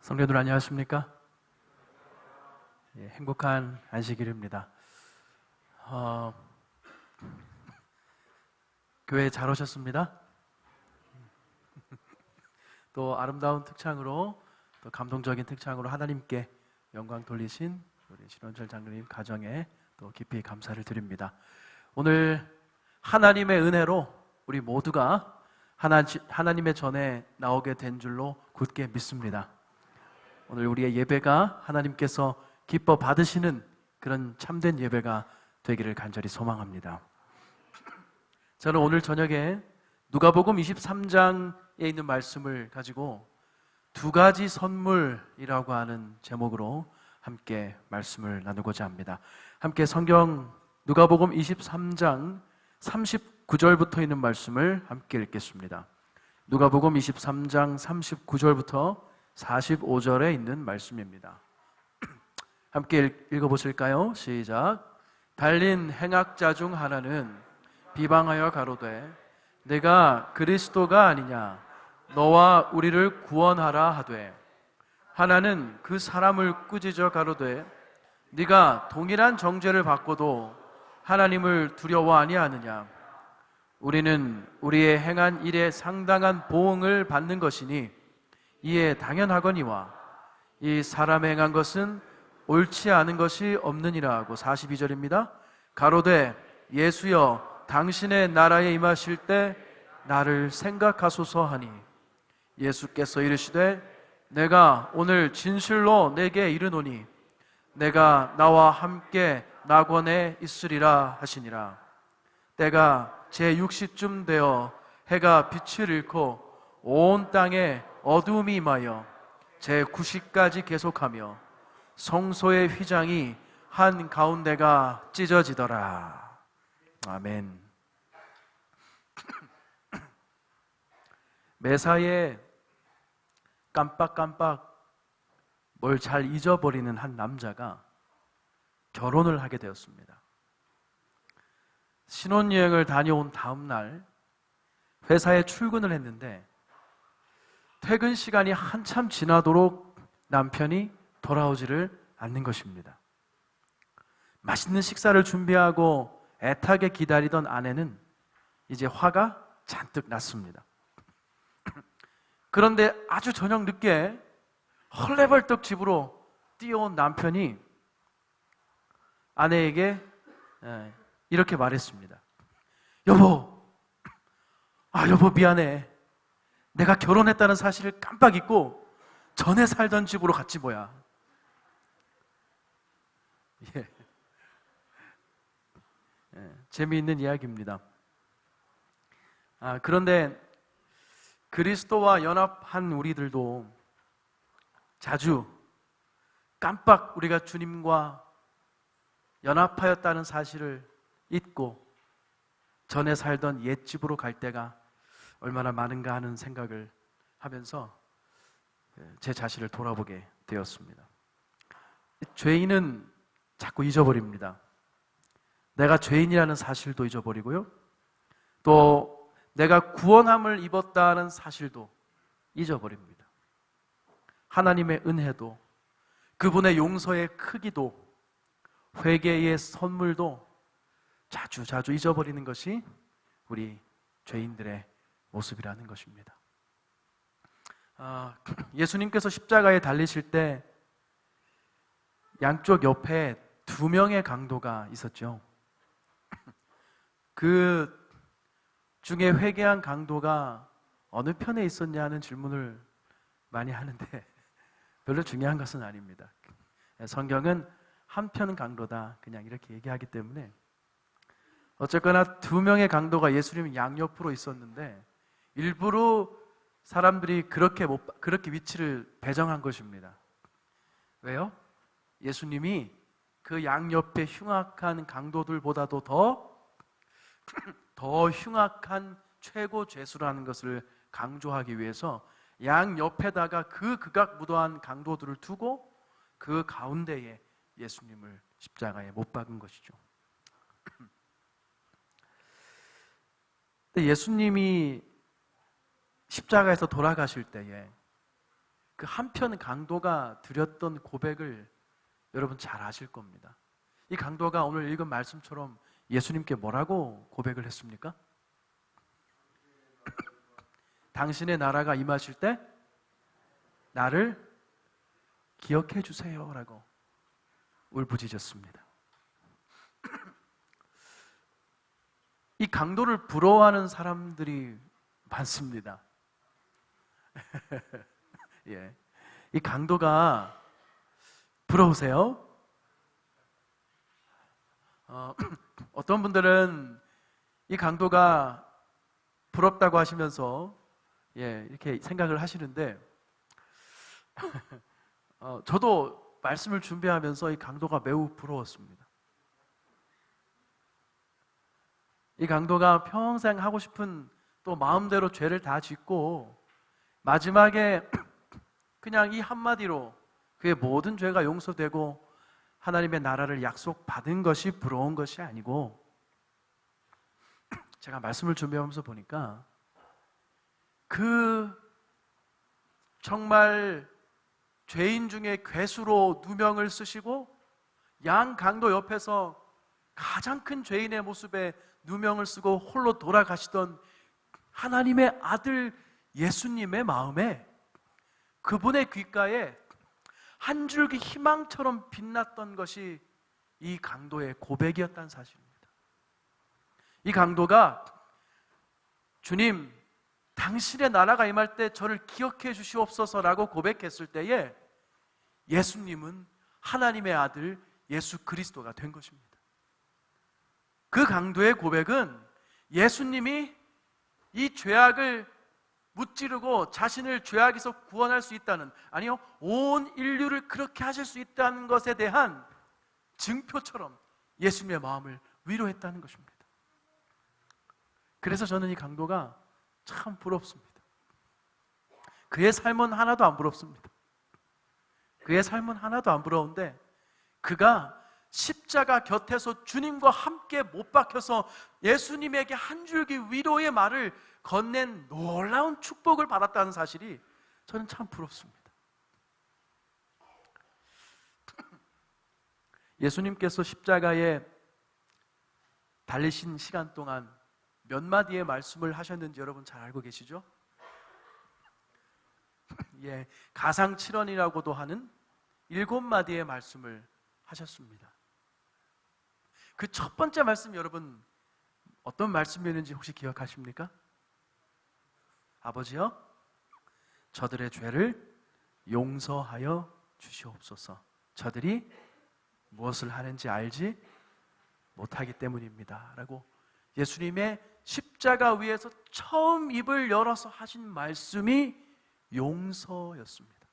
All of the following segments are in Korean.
성도들 안녕하십니까? 행복한 안식일입니다. 교회 잘 오셨습니다. 또 아름다운 특창으로, 또 감동적인 특창으로 하나님께 영광 돌리신 우리 신원철 장로님 가정에 또 깊이 감사를 드립니다. 오늘 하나님의 은혜로 우리 모두가 하나님의 전에 나오게 된 줄로 굳게 믿습니다. 오늘 우리의 예배가 하나님께서 기뻐 받으시는 그런 참된 예배가 되기를 간절히 소망합니다. 저는 오늘 저녁에 누가복음 23장에 있는 말씀을 가지고 두 가지 선물이라고 하는 제목으로 함께 말씀을 나누고자 합니다. 함께 성경 누가복음 23장 39절부터 있는 말씀을 함께 읽겠습니다. 누가복음 23장 39절부터 45절에 있는 말씀입니다. 함께 읽어보실까요? 시작. 달린 행악자 중 하나는 비방하여 가로되 내가 그리스도가 아니냐 너와 우리를 구원하라 하되, 하나는 그 사람을 꾸짖어 가로되 네가 동일한 정죄를 받고도 하나님을 두려워 아니하느냐. 우리는 우리의 행한 일에 상당한 보응을 받는 것이니 이에 당연하거니와 이 사람의 행한 것은 옳지 않은 것이 없느니라 하고 42절입니다. 가로되 예수여 당신의 나라에 임하실 때 나를 생각하소서 하니, 예수께서 이르시되 내가 오늘 진실로 내게 이르노니 내가 나와 함께 낙원에 있으리라 하시니라. 때가 제6시쯤 되어 해가 빛을 잃고 온 땅에 어두움이 임하여 제9시까지 계속하며 성소의 휘장이 한 가운데가 찢어지더라. 아멘. 매사에 깜빡깜빡 뭘 잘 잊어버리는 한 남자가 결혼을 하게 되었습니다. 신혼여행을 다녀온 다음 날 회사에 출근을 했는데 퇴근 시간이 한참 지나도록 남편이 돌아오지를 않는 것입니다. 맛있는 식사를 준비하고 애타게 기다리던 아내는 이제 화가 잔뜩 났습니다. 그런데 아주 저녁 늦게 헐레벌떡 집으로 뛰어온 남편이 아내에게 이렇게 말했습니다. 여보 미안해. 내가 결혼했다는 사실을 깜빡 잊고 전에 살던 집으로 갔지 뭐야. 재미있는 이야기입니다. 그런데 그리스도와 연합한 우리들도 자주 깜빡 우리가 주님과 연합하였다는 사실을 잊고 전에 살던 옛집으로 갈 때가 얼마나 많은가 하는 생각을 하면서 제 자신을 돌아보게 되었습니다. 죄인은 자꾸 잊어버립니다. 내가 죄인이라는 사실도 잊어버리고요, 또 내가 구원함을 입었다는 사실도 잊어버립니다. 하나님의 은혜도, 그분의 용서의 크기도, 회개의 선물도 자주 잊어버리는 것이 우리 죄인들의 모습이라는 것입니다. 예수님께서 십자가에 달리실 때 양쪽 옆에 두 명의 강도가 있었죠. 그 중에 회개한 강도가 어느 편에 있었냐 하는 질문을 많이 하는데 별로 중요한 것은 아닙니다. 성경은 한편 강도다 그냥 이렇게 얘기하기 때문에, 어쨌거나 두 명의 강도가 예수님 양옆으로 있었는데 일부러 사람들이 그렇게 위치를 배정한 것입니다. 왜요? 예수님이 그 양옆에 흉악한 강도들보다도 더 흉악한 최고 죄수라는 것을 강조하기 위해서 양옆에다가 그 극악무도한 강도들을 두고 그 가운데에 예수님을 십자가에 못 박은 것이죠. 근데 예수님이 십자가에서 돌아가실 때에 그 한편 강도가 드렸던 고백을 여러분 잘 아실 겁니다. 이 강도가 오늘 읽은 말씀처럼 예수님께 뭐라고 고백을 했습니까? 당신의 나라가 임하실 때 나를 기억해 주세요 라고 울부짖었습니다. 이 강도를 부러워하는 사람들이 많습니다. 예. 이 강도가 부러우세요? 어떤 분들은 이 강도가 부럽다고 하시면서 이렇게 생각을 하시는데 저도 말씀을 준비하면서 이 강도가 매우 부러웠습니다. 이 강도가 평생 하고 싶은 또 마음대로 죄를 다 짓고 마지막에 그냥 이 한마디로 그의 모든 죄가 용서되고 하나님의 나라를 약속받은 것이 부러운 것이 아니고, 제가 말씀을 준비하면서 보니까 그 정말 죄인 중에 괴수로 누명을 쓰시고 양 강도 옆에서 가장 큰 죄인의 모습에 누명을 쓰고 홀로 돌아가시던 하나님의 아들 예수님의 마음에, 그분의 귓가에 한 줄기 희망처럼 빛났던 것이 이 강도의 고백이었다는 사실입니다. 이 강도가 주님, 당신의 나라가 임할 때 저를 기억해 주시옵소서라고 고백했을 때에 예수님은 하나님의 아들 예수 그리스도가 된 것입니다. 그 강도의 고백은 예수님이 이 죄악을 무찌르고 자신을 죄악에서 구원할 수 있다는, 아니요, 온 인류를 그렇게 하실 수 있다는 것에 대한 증표처럼 예수님의 마음을 위로했다는 것입니다. 그래서 저는 이 강도가 참 부럽습니다. 그의 삶은 하나도 안 부럽습니다. 그의 삶은 하나도 안 부러운데 그가 십자가 곁에서 주님과 함께 못 박혀서 예수님에게 한 줄기 위로의 말을 건넨 놀라운 축복을 받았다는 사실이 저는 참 부럽습니다. 예수님께서 십자가에 달리신 시간 동안 몇 마디의 말씀을 하셨는지 여러분 잘 알고 계시죠? 가상칠언이라고도 하는 7마디의 말씀을 하셨습니다. 그 첫 번째 말씀 여러분 어떤 말씀이었는지 혹시 기억하십니까? 아버지여, 저들의 죄를 용서하여 주시옵소서. 저들이 무엇을 하는지 알지 못하기 때문입니다 라고 예수님의 십자가 위에서 처음 입을 열어서 하신 말씀이 용서였습니다.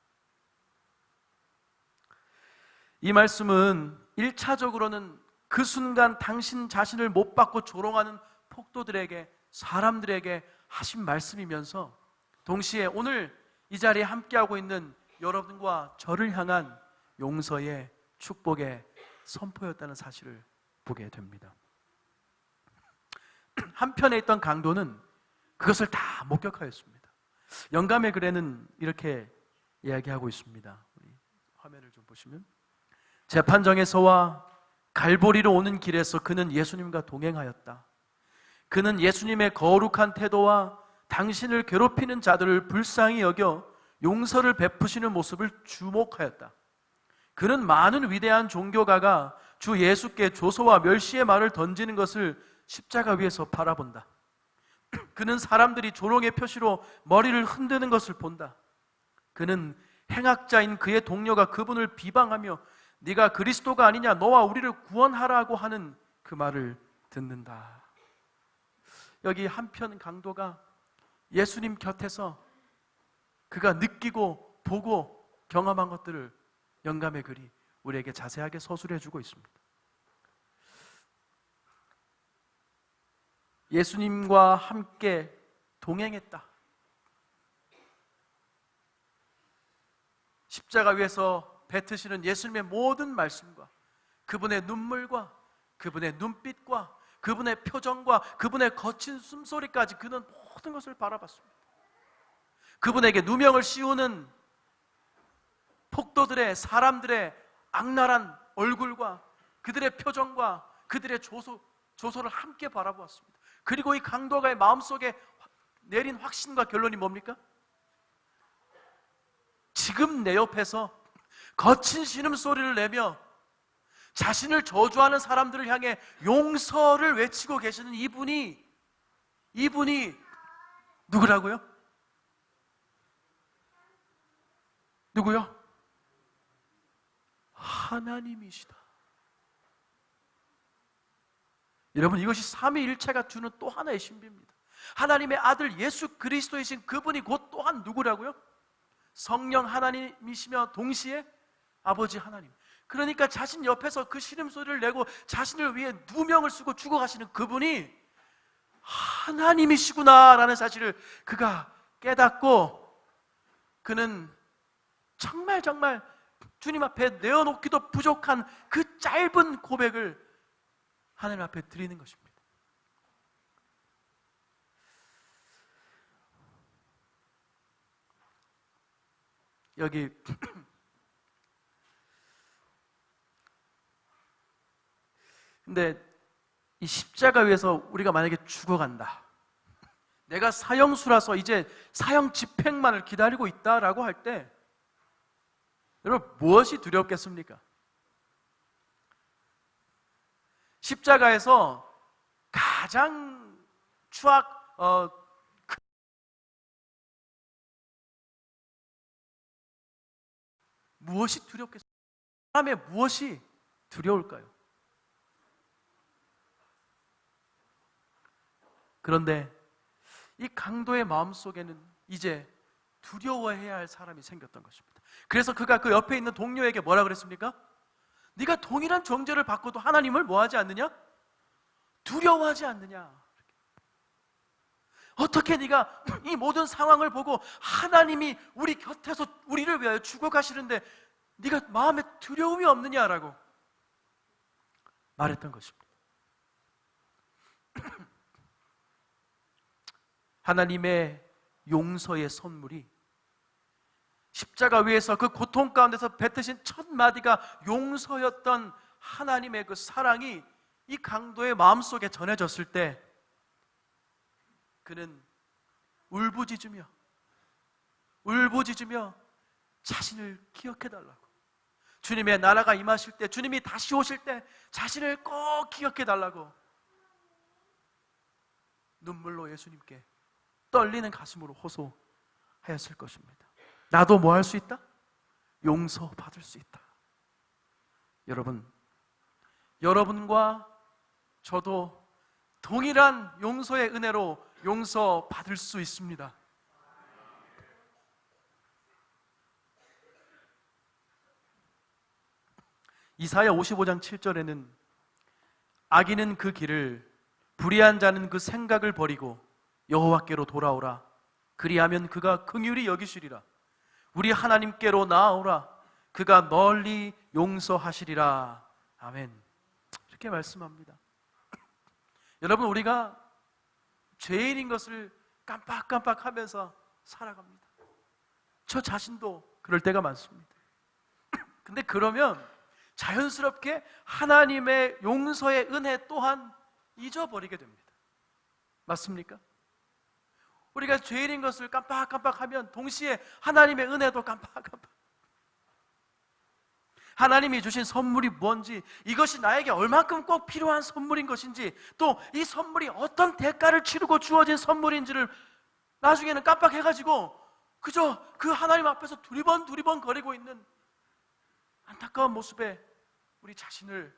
이 말씀은 1차적으로는 그 순간 당신 자신을 못 받고 조롱하는 폭도들에게, 사람들에게 하신 말씀이면서 동시에 오늘 이 자리에 함께하고 있는 여러분과 저를 향한 용서의 축복의 선포였다는 사실을 보게 됩니다. 한편에 있던 강도는 그것을 다 목격하였습니다. 영감의 글에는 이렇게 이야기하고 있습니다. 우리 화면을 좀 보시면, 재판정에서와 갈보리로 오는 길에서 그는 예수님과 동행하였다. 그는 예수님의 거룩한 태도와 당신을 괴롭히는 자들을 불쌍히 여겨 용서를 베푸시는 모습을 주목하였다. 그는 많은 위대한 종교가가 주 예수께 조소와 멸시의 말을 던지는 것을 십자가 위에서 바라본다. 그는 사람들이 조롱의 표시로 머리를 흔드는 것을 본다. 그는 행악자인 그의 동료가 그분을 비방하며 네가 그리스도가 아니냐, 너와 우리를 구원하라고 하는 그 말을 듣는다. 여기 한편 강도가 예수님 곁에서 그가 느끼고 보고 경험한 것들을 영감의 글이 우리에게 자세하게 서술해주고 있습니다. 예수님과 함께 동행했다. 십자가 위에서 뱉으시는 예수님의 모든 말씀과 그분의 눈물과 그분의 눈빛과 그분의 표정과 그분의 거친 숨소리까지 그는 모든 것을 바라봤습니다. 그분에게 누명을 씌우는 폭도들의, 사람들의 악랄한 얼굴과 그들의 표정과 그들의 조소를 함께 바라보았습니다. 그리고 이 강도가의 마음속에 내린 확신과 결론이 뭡니까? 지금 내 옆에서 거친 신음소리를 내며 자신을 저주하는 사람들을 향해 용서를 외치고 계시는 이분이 누구라고요? 누구요? 하나님이시다. 여러분, 이것이 삼위일체가 주는 또 하나의 신비입니다. 하나님의 아들 예수 그리스도이신 그분이 곧 또한 누구라고요? 성령 하나님이시며 동시에 아버지 하나님. 그러니까 자신 옆에서 그 신음소리를 내고 자신을 위해 누명을 쓰고 죽어가시는 그분이 하나님이시구나라는 사실을 그가 깨닫고, 그는 정말 주님 앞에 내어놓기도 부족한 그 짧은 고백을 하나님 앞에 드리는 것입니다. 여기 근데 이 십자가 위에서 우리가 만약에 죽어간다, 내가 사형수라서 이제 사형 집행만을 기다리고 있다라고 할 때 여러분, 무엇이 두렵겠습니까? 십자가에서 가장 무엇이 두렵겠습니까? 사람의 무엇이 두려울까요? 그런데 이 강도의 마음속에는 이제 두려워해야 할 사람이 생겼던 것입니다. 그래서 그가 그 옆에 있는 동료에게 뭐라 그랬습니까? 네가 동일한 정죄를 받고도 하나님을 뭐하지 않느냐? 두려워하지 않느냐? 어떻게 네가 이 모든 상황을 보고 하나님이 우리 곁에서 우리를 위하여 죽어가시는데 네가 마음에 두려움이 없느냐라고 말했던 것입니다. 하나님의 용서의 선물이 십자가 위에서 그 고통 가운데서 뱉으신 첫 마디가 용서였던 하나님의 그 사랑이 이 강도의 마음속에 전해졌을 때 그는 울부짖으며 자신을 기억해달라고, 주님의 나라가 임하실 때, 주님이 다시 오실 때 자신을 꼭 기억해달라고 눈물로 예수님께 떨리는 가슴으로 호소하였을 것입니다. 나도 뭐 할 수 있다? 용서받을 수 있다. 여러분과 저도 동일한 용서의 은혜로 용서받을 수 있습니다. 이사야 55장 7절에는 악인은 그 길을, 불의한 자는 그 생각을 버리고 여호와께로 돌아오라. 그리하면 그가 긍휼히 여기시리라. 우리 하나님께로 나아오라. 그가 널리 용서하시리라. 아멘. 이렇게 말씀합니다. 여러분, 우리가 죄인인 것을 깜빡깜빡하면서 살아갑니다. 저 자신도 그럴 때가 많습니다. 근데 그러면 자연스럽게 하나님의 용서의 은혜 또한 잊어버리게 됩니다. 맞습니까? 우리가 죄인인 것을 깜빡깜빡하면 동시에 하나님의 은혜도 깜빡깜빡, 하나님이 주신 선물이 뭔지, 이것이 나에게 얼만큼 꼭 필요한 선물인 것인지, 또 이 선물이 어떤 대가를 치르고 주어진 선물인지를 나중에는 깜빡해가지고 그저 그 하나님 앞에서 두리번 거리고 있는 안타까운 모습에 우리 자신을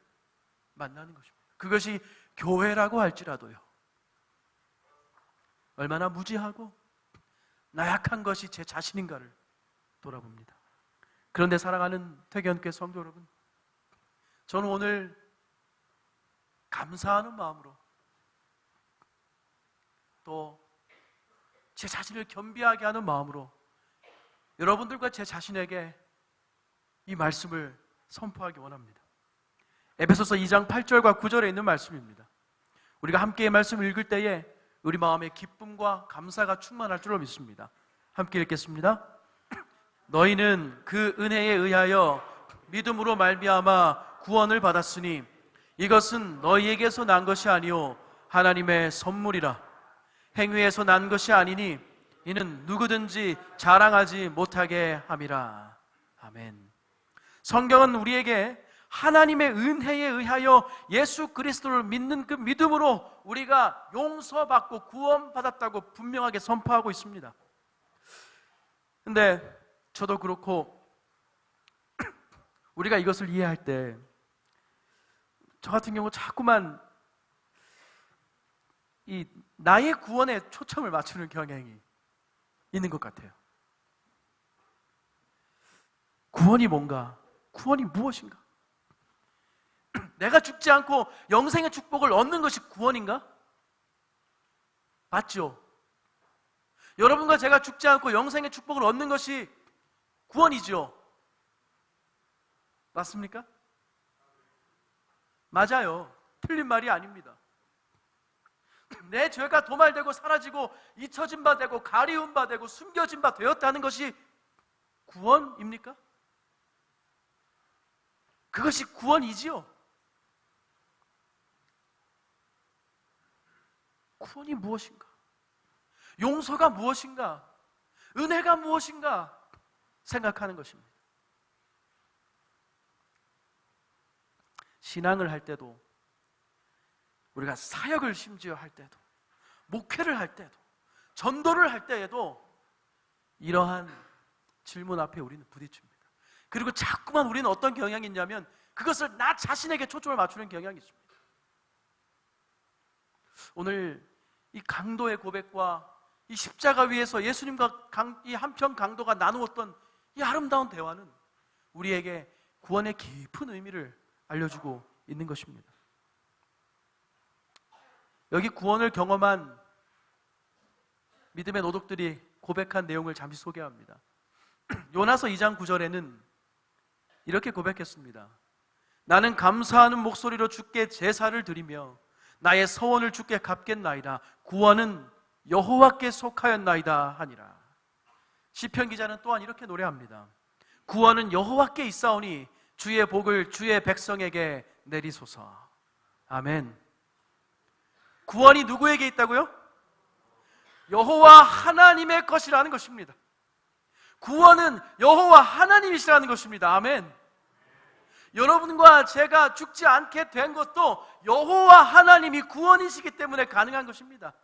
만나는 것입니다. 그것이 교회라고 할지라도요, 얼마나 무지하고 나약한 것이 제 자신인가를 돌아봅니다. 그런데 사랑하는 퇴견교회 성도 여러분, 저는 오늘 감사하는 마음으로 또 제 자신을 겸비하게 하는 마음으로 여러분들과 제 자신에게 이 말씀을 선포하기 원합니다. 에베소서 2장 8절과 9절에 있는 말씀입니다. 우리가 함께 이 말씀을 읽을 때에 우리 마음에 기쁨과 감사가 충만할 줄로 믿습니다. 함께 읽겠습니다. 너희는 그 은혜에 의하여 믿음으로 말미암아 구원을 받았으니 이것은 너희에게서 난 것이 아니요 하나님의 선물이라. 행위에서 난 것이 아니니 이는 누구든지 자랑하지 못하게 함이라. 아멘. 성경은 우리에게 하나님의 은혜에 의하여 예수 그리스도를 믿는 그 믿음으로 우리가 용서받고 구원받았다고 분명하게 선포하고 있습니다. 근데 저도 그렇고 우리가 이것을 이해할 때 저 같은 경우 자꾸만 이 나의 구원에 초점을 맞추는 경향이 있는 것 같아요. 구원이 뭔가? 구원이 무엇인가? 내가 죽지 않고 영생의 축복을 얻는 것이 구원인가? 맞죠? 여러분과 제가 죽지 않고 영생의 축복을 얻는 것이 구원이죠. 맞습니까? 맞아요. 틀린 말이 아닙니다. 내 죄가 도말되고 사라지고 잊혀진 바 되고 가리운 바 되고 숨겨진 바 되었다는 것이 구원입니까? 그것이 구원이지요. 구원이 무엇인가? 용서가 무엇인가? 은혜가 무엇인가? 생각하는 것입니다. 신앙을 할 때도, 우리가 사역을 심지어 할 때도, 목회를 할 때도, 전도를 할 때에도 이러한 질문 앞에 우리는 부딪힙니다. 그리고 자꾸만 우리는 어떤 경향이 있냐면 그것을 나 자신에게 초점을 맞추는 경향이 있습니다. 오늘 이 강도의 고백과 이 십자가 위에서 예수님과 이 한편 강도가 나누었던 이 아름다운 대화는 우리에게 구원의 깊은 의미를 알려주고 있는 것입니다. 여기 구원을 경험한 믿음의 노독들이 고백한 내용을 잠시 소개합니다. 요나서 2장 9절에는 이렇게 고백했습니다. 나는 감사하는 목소리로 주께 제사를 드리며 나의 서원을 주께 갚겠나이다. 구원은 여호와께 속하였나이다 하니라. 시편 기자는 또한 이렇게 노래합니다. 구원은 여호와께 있사오니 주의 복을 주의 백성에게 내리소서. 아멘. 구원이 누구에게 있다고요? 여호와 하나님의 것이라는 것입니다. 구원은 여호와 하나님이시라는 것입니다. 아멘. 여러분과 제가 죽지 않게 된 것도 여호와 하나님이 구원이시기 때문에 가능한 것입니다.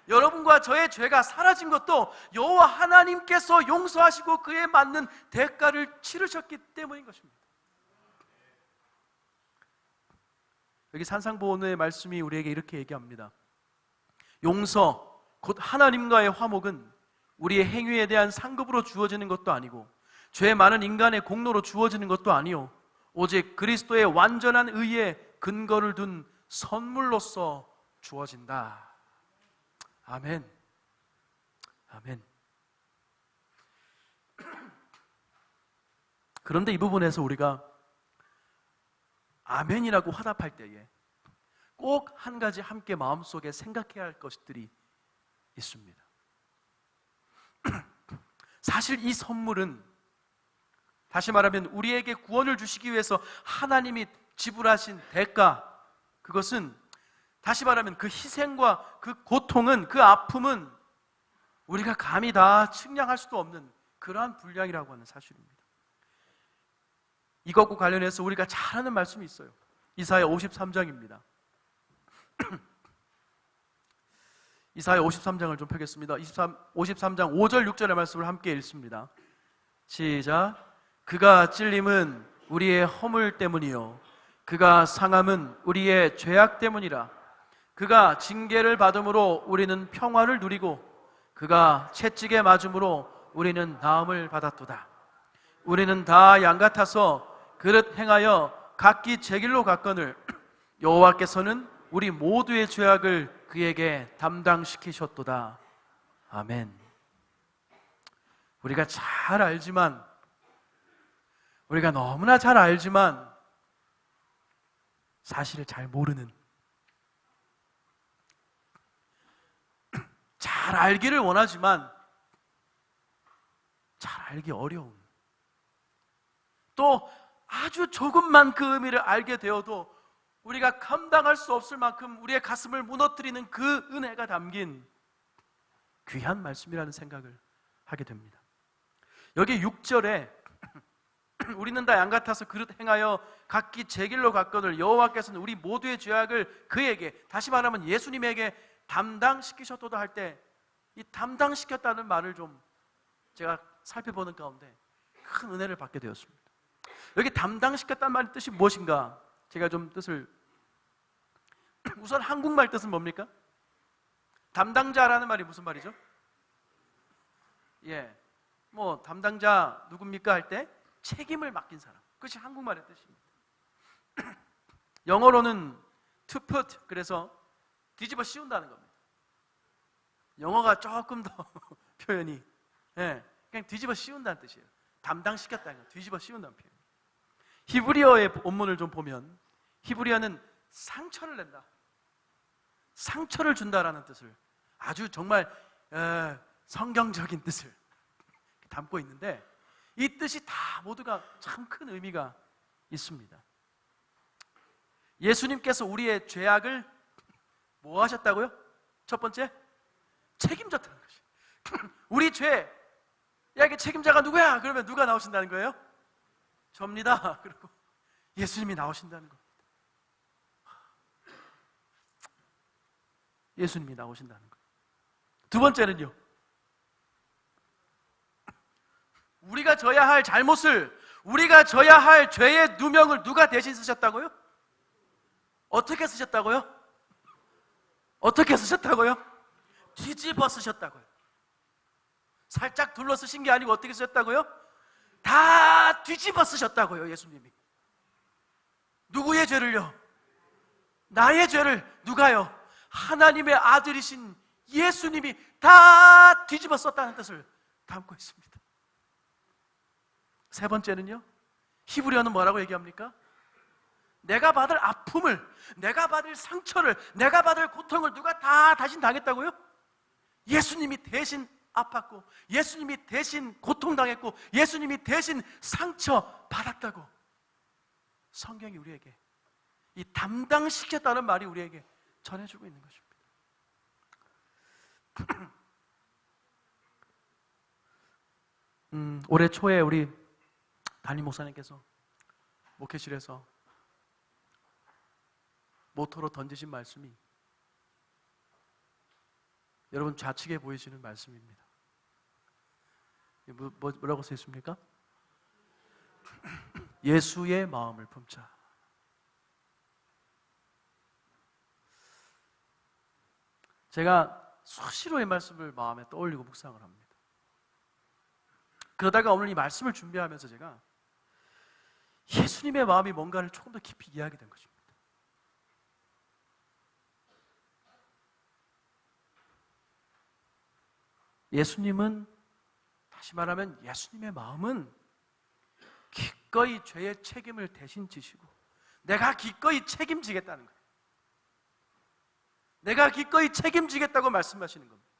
여러분과 저의 죄가 사라진 것도 여호와 하나님께서 용서하시고 그에 맞는 대가를 치르셨기 때문인 것입니다. 여기 산상보훈의 말씀이 우리에게 이렇게 얘기합니다. 용서, 곧 하나님과의 화목은 우리의 행위에 대한 상급으로 주어지는 것도 아니고 죄 많은 인간의 공로로 주어지는 것도 아니요 오직 그리스도의 완전한 의에 근거를 둔 선물로서 주어진다. 아멘. 아멘. 그런데 이 부분에서 우리가 아멘이라고 화답할 때에 꼭 한 가지 함께 마음속에 생각해야 할 것들이 있습니다. 사실 이 선물은, 다시 말하면 우리에게 구원을 주시기 위해서 하나님이 지불하신 대가, 그것은 다시 말하면 그 희생과 그 고통은, 그 아픔은 우리가 감히 다 측량할 수도 없는 그러한 분량이라고 하는 사실입니다. 이것과 관련해서 우리가 잘 아는 말씀이 있어요. 이사야 53장입니다. 이사야 53장을 좀 펴겠습니다. 53장 5절 6절의 말씀을 함께 읽습니다. 시작. 그가 찔림은 우리의 허물 때문이요 그가 상함은 우리의 죄악 때문이라. 그가 징계를 받음으로 우리는 평화를 누리고 그가 채찍에 맞음으로 우리는 나음을 받았도다. 우리는 다 양같아서 그릇 행하여 각기 제 길로 갔거늘 여호와께서는 우리 모두의 죄악을 그에게 담당시키셨도다. 아멘. 우리가 잘 알지만, 우리가 너무나 잘 알지만 사실을 잘 모르는, 잘 알기를 원하지만 잘 알기 어려운 또 아주 조금만 그 의미를 알게 되어도 우리가 감당할 수 없을 만큼 우리의 가슴을 무너뜨리는 그 은혜가 담긴 귀한 말씀이라는 생각을 하게 됩니다. 여기 6절에 우리는 다 양 같아서 그릇 행하여 각기 제 길로 갔거늘 여호와께서는 우리 모두의 죄악을 그에게, 다시 말하면 예수님에게 담당시키셨도다 할 때 이 담당시켰다는 말을 좀 제가 살펴보는 가운데 큰 은혜를 받게 되었습니다. 여기 담당시켰다는 말의 뜻이 무엇인가? 제가 좀 뜻을, 우선 한국말 뜻은 뭡니까? 담당자라는 말이 무슨 말이죠? 뭐 담당자 누굽니까 할 때 책임을 맡긴 사람, 그것이 한국말의 뜻입니다. 영어로는 to put, 그래서 뒤집어 씌운다는 겁니다. 영어가 조금 더 표현이 그냥 뒤집어 씌운다는 뜻이에요. 담당시켰다는 거, 뒤집어 씌운다는 표현. 히브리어의 원문을 좀 보면 히브리어는 상처를 낸다, 상처를 준다라는 뜻을, 아주 정말 성경적인 뜻을 담고 있는데 이 뜻이 다 모두가 참 큰 의미가 있습니다. 예수님께서 우리의 죄악을 뭐 하셨다고요? 첫 번째, 책임졌다는 것이. 우리 죄, 야, 이게 책임자가 누구야? 그러면 누가 나오신다는 거예요? 접니다. 그리고 예수님이 나오신다는 겁니다. 예수님이 나오신다는 거예요. 두 번째는요, 우리가 져야 할 잘못을, 우리가 져야 할 죄의 누명을 누가 대신 쓰셨다고요? 어떻게 쓰셨다고요? 어떻게 쓰셨다고요? 뒤집어 쓰셨다고요. 살짝 둘러 쓰신 게 아니고 어떻게 쓰셨다고요? 다 뒤집어 쓰셨다고요. 예수님이. 누구의 죄를요? 나의 죄를 누가요? 하나님의 아들이신 예수님이 다 뒤집어 썼다는 뜻을 담고 있습니다. 세 번째는요, 히브리어는 뭐라고 얘기합니까? 내가 받을 아픔을, 내가 받을 상처를, 내가 받을 고통을 누가 다 대신 당했다고요? 예수님이 대신 아팠고, 예수님이 대신 고통당했고, 예수님이 대신 상처 받았다고 성경이 우리에게, 이 담당시켰다는 말이 우리에게 전해주고 있는 것입니다. 올해 초에 우리 담임 목사님께서 목회실에서 모토로 던지신 말씀이 여러분 좌측에 보이시는 말씀입니다. 뭐라고 써 있습니까? 예수의 마음을 품자. 제가 수시로 이 말씀을 마음에 떠올리고 묵상을 합니다. 그러다가 오늘 이 말씀을 준비하면서 제가 예수님의 마음이 뭔가를 조금 더 깊이 이해하게 된 것입니다. 예수님은, 다시 말하면 예수님의 마음은 기꺼이 죄의 책임을 대신 지시고 내가 기꺼이 책임지겠다는 거예요. 내가 기꺼이 책임지겠다고 말씀하시는 겁니다.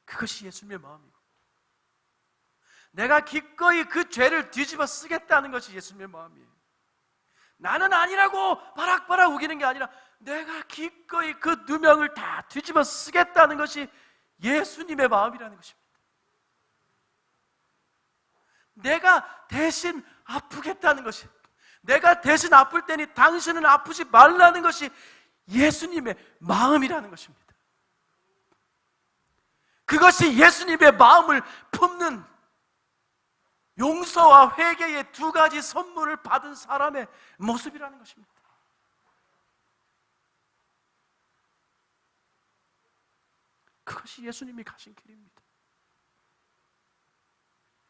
그것이 예수님의 마음이고, 내가 기꺼이 그 죄를 뒤집어 쓰겠다는 것이 예수님의 마음이에요. 나는 아니라고 바락바락 우기는 게 아니라 내가 기꺼이 그 누명을 다 뒤집어 쓰겠다는 것이 예수님의 마음이라는 것입니다. 내가 대신 아프겠다는 것이, 내가 대신 아플 때니 당신은 아프지 말라는 것이 예수님의 마음이라는 것입니다. 그것이 예수님의 마음을 품는, 용서와 회개의 두 가지 선물을 받은 사람의 모습이라는 것입니다. 그것이 예수님이 가신 길입니다.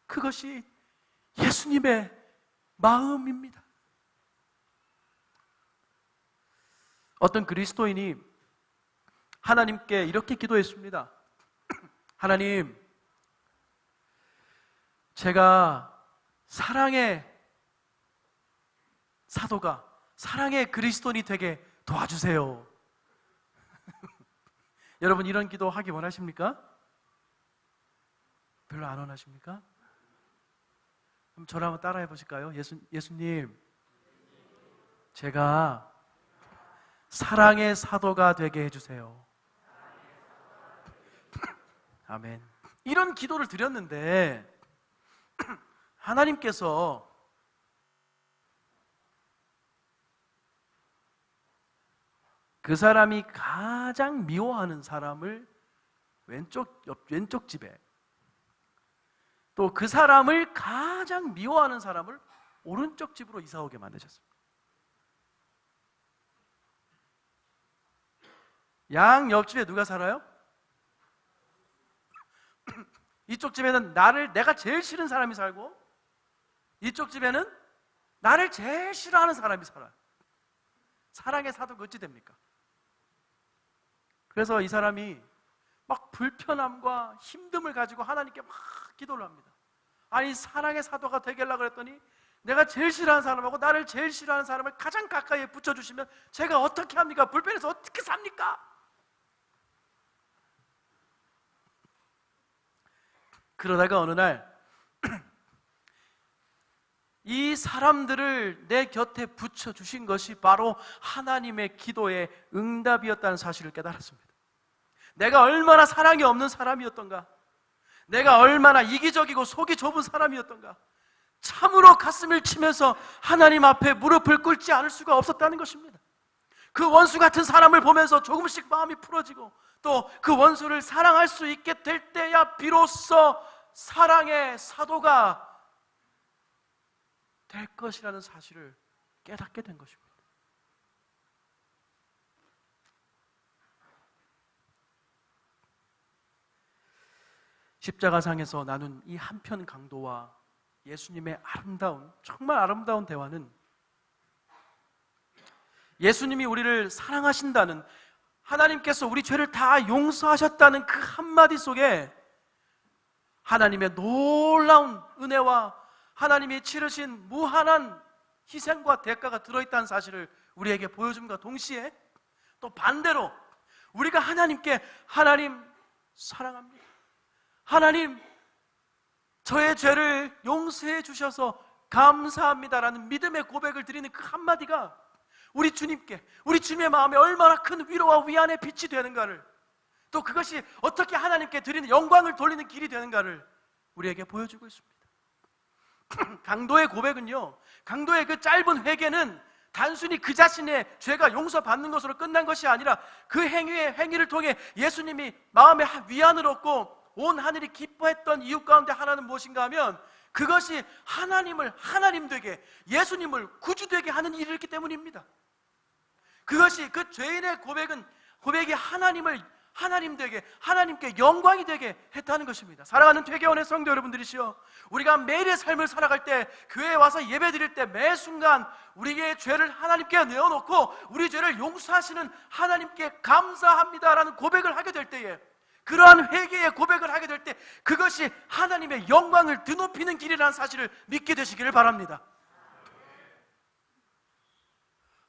그것이 예수님의 마음입니다. 어떤 그리스도인이 하나님께 이렇게 기도했습니다. 하나님, 제가 사랑의 사도가, 사랑의 그리스도인이 되게 도와주세요. 여러분, 이런 기도 하기 원하십니까? 별로 안 원하십니까? 그럼 저를 한번 따라해 보실까요? 예수님, 제가 사랑의 사도가 되게 해주세요. 아멘. 이런 기도를 드렸는데 하나님께서 그 사람이 가장 미워하는 사람을 왼쪽 집에, 또 그 사람을 가장 미워하는 사람을 오른쪽 집으로 이사 오게 만드셨습니다. 양 옆집에 누가 살아요? 이쪽 집에는 내가 제일 싫은 사람이 살고, 이쪽 집에는 나를 제일 싫어하는 사람이 살아요. 사랑의 사도가 어찌 됩니까? 그래서 이 사람이 막 불편함과 힘듦을 가지고 하나님께 막 기도를 합니다. 아니, 사랑의 사도가 되겠라고 그랬더니 내가 제일 싫어하는 사람하고 나를 제일 싫어하는 사람을 가장 가까이에 붙여주시면 제가 어떻게 합니까? 불편해서 어떻게 삽니까? 그러다가 어느 날 이 사람들을 내 곁에 붙여주신 것이 바로 하나님의 기도의 응답이었다는 사실을 깨달았습니다. 내가 얼마나 사랑이 없는 사람이었던가, 내가 얼마나 이기적이고 속이 좁은 사람이었던가, 참으로 가슴을 치면서 하나님 앞에 무릎을 꿇지 않을 수가 없었다는 것입니다. 그 원수 같은 사람을 보면서 조금씩 마음이 풀어지고, 또 그 원수를 사랑할 수 있게 될 때야 비로소 사랑의 사도가 될 것이라는 사실을 깨닫게 된 것입니다. 십자가상에서 나눈 이 한편 강도와 예수님의 정말 아름다운 대화는 예수님이 우리를 사랑하신다는, 하나님께서 우리 죄를 다 용서하셨다는 그 한마디 속에 하나님의 놀라운 은혜와 하나님이 치르신 무한한 희생과 대가가 들어있다는 사실을 우리에게 보여줌과 동시에, 또 반대로 우리가 하나님께 하나님 사랑합니다, 하나님 저의 죄를 용서해 주셔서 감사합니다라는 믿음의 고백을 드리는 그 한마디가 우리 주님께, 우리 주님의 마음에 얼마나 큰 위로와 위안의 빛이 되는가를, 또 그것이 어떻게 하나님께 드리는 영광을 돌리는 길이 되는가를 우리에게 보여주고 있습니다. 강도의 고백은요, 강도의 그 짧은 회개는 단순히 그 자신의 죄가 용서받는 것으로 끝난 것이 아니라 그 행위를 통해 예수님이 마음에 위안을 얻고 온 하늘이 기뻐했던 이유 가운데 하나는 무엇인가 하면, 그것이 하나님을 하나님 되게, 예수님을 구주 되게 하는 일이었기 때문입니다. 그것이, 그 죄인의 고백이 하나님 되게, 하나님께 영광이 되게 했다는 것입니다. 사랑하는 퇴계원의 성도 여러분들이시여, 우리가 매일의 삶을 살아갈 때, 교회에 와서 예배 드릴 때 매 순간 우리의 죄를 하나님께 내어놓고 우리 죄를 용서하시는 하나님께 감사합니다라는 고백을 하게 될 때에, 그러한 회개의 고백을 하게 될 때 그것이 하나님의 영광을 드높이는 길이라는 사실을 믿게 되시기를 바랍니다.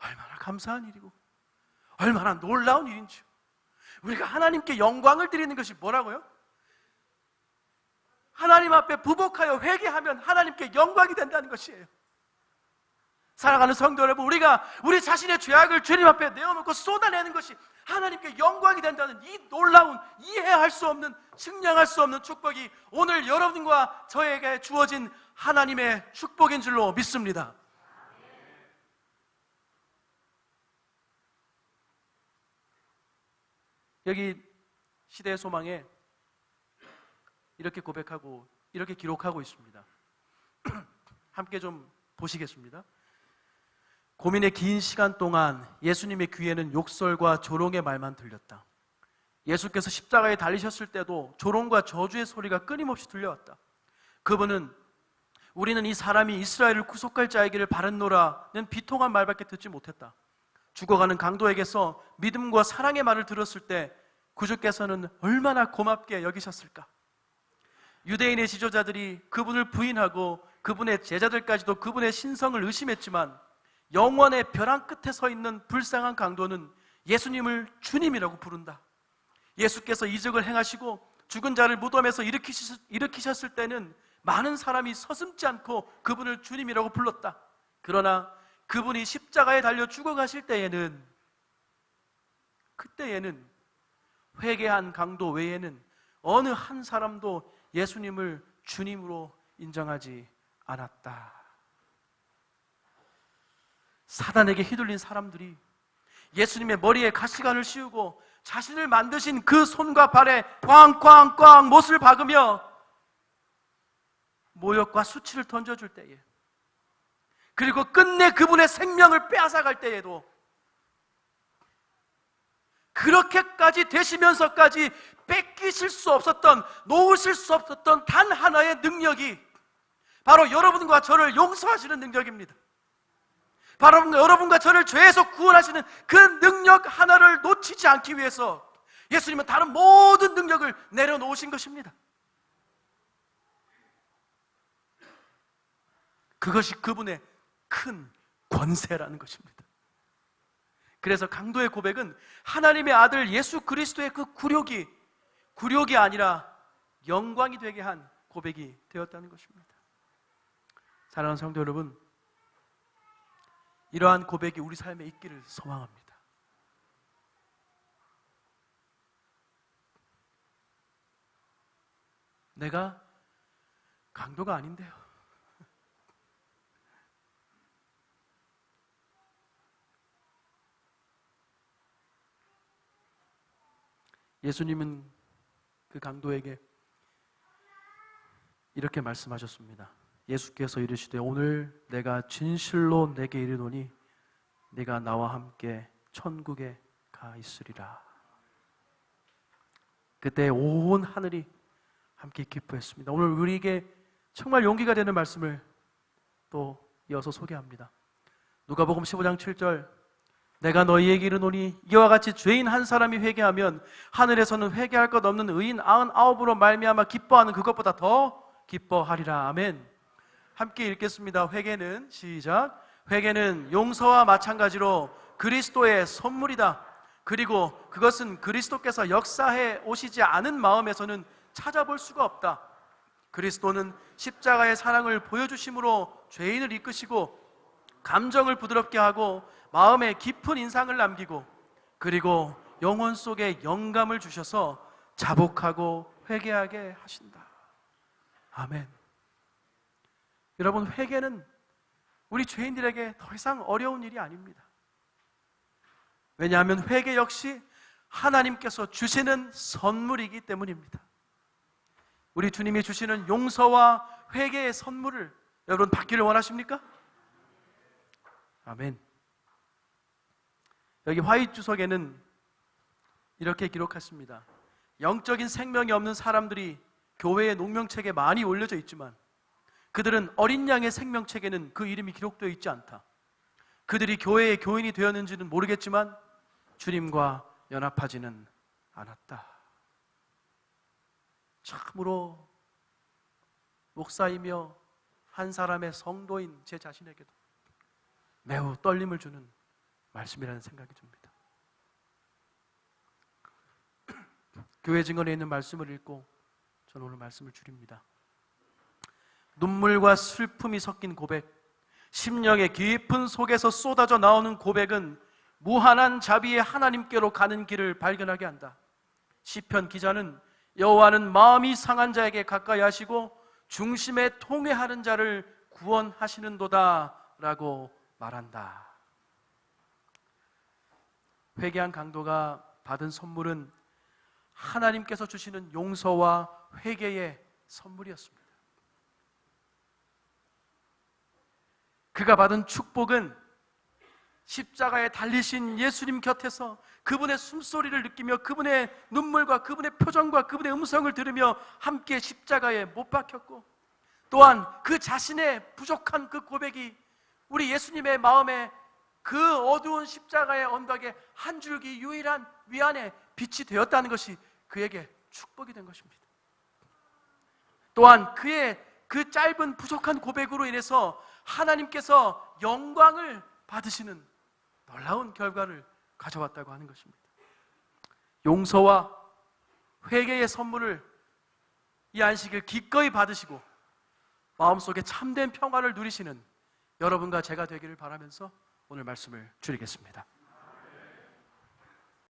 얼마나 감사한 일이고 얼마나 놀라운 일인지, 우리가 하나님께 영광을 드리는 것이 뭐라고요? 하나님 앞에 부복하여 회개하면 하나님께 영광이 된다는 것이에요. 사랑하는 성도 여러분, 우리가 우리 자신의 죄악을 주님 앞에 내어놓고 쏟아내는 것이 하나님께 영광이 된다는 이 놀라운, 이해할 수 없는, 측량할 수 없는 축복이 오늘 여러분과 저에게 주어진 하나님의 축복인 줄로 믿습니다. 여기 시대의 소망에 이렇게 고백하고 이렇게 기록하고 있습니다. 함께 좀 보시겠습니다. 고민의 긴 시간 동안 예수님의 귀에는 욕설과 조롱의 말만 들렸다. 예수께서 십자가에 달리셨을 때도 조롱과 저주의 소리가 끊임없이 들려왔다. 그분은 우리는 이 사람이 이스라엘을 구속할 자이기를 바랐노라는 비통한 말밖에 듣지 못했다. 죽어가는 강도에게서 믿음과 사랑의 말을 들었을 때 구주께서는 얼마나 고맙게 여기셨을까? 유대인의 지도자들이 그분을 부인하고 그분의 제자들까지도 그분의 신성을 의심했지만 영원의 벼랑 끝에 서 있는 불쌍한 강도는 예수님을 주님이라고 부른다. 예수께서 이적을 행하시고 죽은 자를 무덤에서 일으키셨을 때는 많은 사람이 서슴지 않고 그분을 주님이라고 불렀다. 그러나 그분이 십자가에 달려 죽어가실 때에는, 그때에는 회개한 강도 외에는 어느 한 사람도 예수님을 주님으로 인정하지 않았다. 사단에게 휘둘린 사람들이 예수님의 머리에 가시관을 씌우고 자신을 만드신 그 손과 발에 꽝꽝꽝 못을 박으며 모욕과 수치를 던져줄 때에, 그리고 끝내 그분의 생명을 빼앗아갈 때에도 그렇게까지 되시면서까지 뺏기실 수 없었던, 놓으실 수 없었던 단 하나의 능력이 바로 여러분과 저를 용서하시는 능력입니다. 바로 여러분과 저를 죄에서 구원하시는 그 능력 하나를 놓치지 않기 위해서 예수님은 다른 모든 능력을 내려놓으신 것입니다. 그것이 그분의 큰 권세라는 것입니다. 그래서 강도의 고백은 하나님의 아들 예수 그리스도의 그 굴욕이 아니라 영광이 되게 한 고백이 되었다는 것입니다. 사랑하는 성도 여러분, 이러한 고백이 우리 삶에 있기를 소망합니다. 내가 강도가 아닌데요. 예수님은 그 강도에게 이렇게 말씀하셨습니다. 예수께서 이르시되 오늘 내가 진실로 내게 이르노니 네가 나와 함께 천국에 가 있으리라. 그때 온 하늘이 함께 기뻐했습니다. 오늘 우리에게 정말 용기가 되는 말씀을 또 이어서 소개합니다. 누가복음 15장 7절, 내가 너희에게 이르노니 이와 같이 죄인 한 사람이 회개하면 하늘에서는 회개할 것 없는 의인 99으로 말미암아 기뻐하는 그것보다 더 기뻐하리라. 아멘. 함께 읽겠습니다. 회개는, 시작. 회개는 용서와 마찬가지로 그리스도의 선물이다. 그리고 그것은 그리스도께서 역사해 오시지 않은 마음에서는 찾아볼 수가 없다. 그리스도는 십자가의 사랑을 보여주심으로 죄인을 이끄시고 감정을 부드럽게 하고 마음에 깊은 인상을 남기고 그리고 영혼 속에 영감을 주셔서 자복하고 회개하게 하신다. 아멘. 여러분, 회개는 우리 죄인들에게 더 이상 어려운 일이 아닙니다. 왜냐하면 회개 역시 하나님께서 주시는 선물이기 때문입니다. 우리 주님이 주시는 용서와 회개의 선물을 여러분 받기를 원하십니까? 아멘. 여기 화이 주석에는 이렇게 기록했습니다. 영적인 생명이 없는 사람들이 교회의 농명책에 많이 올려져 있지만 그들은 어린 양의 생명책에는 그 이름이 기록되어 있지 않다. 그들이 교회의 교인이 되었는지는 모르겠지만 주님과 연합하지는 않았다. 참으로 목사이며 한 사람의 성도인 제 자신에게도 매우 떨림을 주는 말씀이라는 생각이 듭니다. 교회 증언에 있는 말씀을 읽고 저는 오늘 말씀을 줄입니다. 눈물과 슬픔이 섞인 고백, 심령의 깊은 속에서 쏟아져 나오는 고백은 무한한 자비의 하나님께로 가는 길을 발견하게 한다. 시편 기자는 여호와는 마음이 상한 자에게 가까이 하시고 중심에 통회하는 자를 구원하시는도다 라고 말한다. 회개한 강도가 받은 선물은 하나님께서 주시는 용서와 회개의 선물이었습니다. 그가 받은 축복은 십자가에 달리신 예수님 곁에서 그분의 숨소리를 느끼며 그분의 눈물과 그분의 표정과 그분의 음성을 들으며 함께 십자가에 못 박혔고, 또한 그 자신의 부족한 그 고백이 우리 예수님의 마음에 그 어두운 십자가의 언덕에 한 줄기 유일한 위안의 빛이 되었다는 것이 그에게 축복이 된 것입니다. 또한 그의 그 짧은 부족한 고백으로 인해서 하나님께서 영광을 받으시는 놀라운 결과를 가져왔다고 하는 것입니다. 용서와 회개의 선물을 이 안식일 기꺼이 받으시고 마음속에 참된 평화를 누리시는 여러분과 제가 되기를 바라면서 오늘 말씀을 줄이겠습니다.